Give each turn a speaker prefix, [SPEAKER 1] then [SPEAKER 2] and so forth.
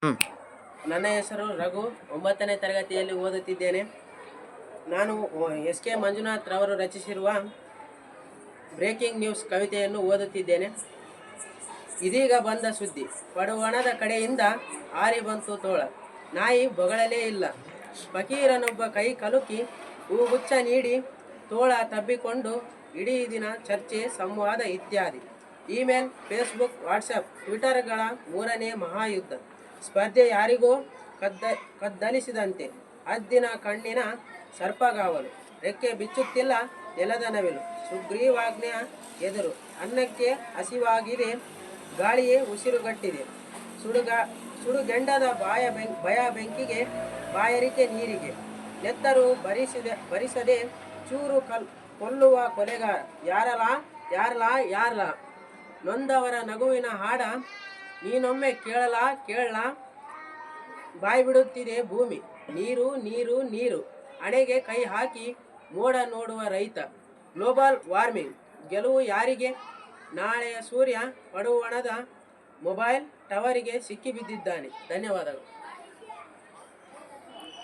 [SPEAKER 1] ಹ್ಮ್.
[SPEAKER 2] ನನ್ನ ಹೆಸರು ರಘು, 9ನೇ ತರಗತಿಯಲ್ಲಿ ಓದುತ್ತಿದ್ದೇನೆ. ನಾನು SK ಮಂಜುನಾಥ್ ರವರು ರಚಿಸಿರುವ ಬ್ರೇಕಿಂಗ್ ನ್ಯೂಸ್ ಕವಿತೆಯನ್ನು ಓದುತ್ತಿದ್ದೇನೆ. ಇದೀಗ ಬಂದ ಸುದ್ದಿ, ಪಡುವಣದ ಕಡೆಯಿಂದ ಹಾರಿ ಬಂತು ತೋಳ, ನಾಯಿ ಬೊಗಳಲೇ ಇಲ್ಲ. ಫಕೀರನೊಬ್ಬ ಕೈ ಕಲುಕಿ ಹೂಗುಚ್ಛ ನೀಡಿ ತೋಳ ತಬ್ಬಿಕೊಂಡು ಇಡೀ ದಿನ ಚರ್ಚೆ, ಸಂವಾದ ಇತ್ಯಾದಿ. ಇಮೇಲ್, ಫೇಸ್ಬುಕ್, ವಾಟ್ಸಪ್, ಟ್ವಿಟರ್ಗಳ 3ನೇ ಮಹಾಯುದ್ಧ. ಸ್ಪರ್ಧೆ ಯಾರಿಗೋ ಕದ್ದಲಿಸಿದಂತೆ. ಹದ್ದಿನ ಕಣ್ಣಿನ ಸರ್ಪಗಾವಲು, ರೆಕ್ಕೆ ಬಿಚ್ಚುತ್ತಿಲ್ಲ ನೆಲದ ನವಿಲು. ಸುಗ್ರೀವಾಜ್ಞೆಯ ಎದುರು ಅನ್ನಕ್ಕೆ ಹಸಿವಾಗಿದೆ, ಗಾಳಿಯೇ ಉಸಿರುಗಟ್ಟಿದೆ. ಸುಡುಗೆಂಡದ ಭಯ ಬೆಂಕಿಗೆ, ಬಾಯಾರಿಕೆ ನೀರಿಗೆ. ನೆತ್ತರು ಭರಿಸದೆ ಚೂರು ಕೊಲ್ಲುವ ಕೊಲೆಗಾರ. ಯಾರಲ ನೊಂದವರ ನಗುವಿನ ಹಾಡ ನೀನೊಮ್ಮೆ ಕೇಳಲ. ಬಾಯ್ಬಿಡುತ್ತಿದೆ ಭೂಮಿ. ನೀರು ನೀರು ನೀರು, ಹಣೆಗೆ ಕೈ ಹಾಕಿ ಮೋಡ ನೋಡುವ ರೈತ. ಗ್ಲೋಬಲ್ ವಾರ್ಮಿಂಗ್ ಗೆಲುವು ಯಾರಿಗೆ? ನಾಳೆಯ ಸೂರ್ಯ ಪಡುವಣದ ಮೊಬೈಲ್ ಟವರಿಗೆ ಸಿಕ್ಕಿಬಿದ್ದಿದ್ದಾನೆ. ಧನ್ಯವಾದಗಳು.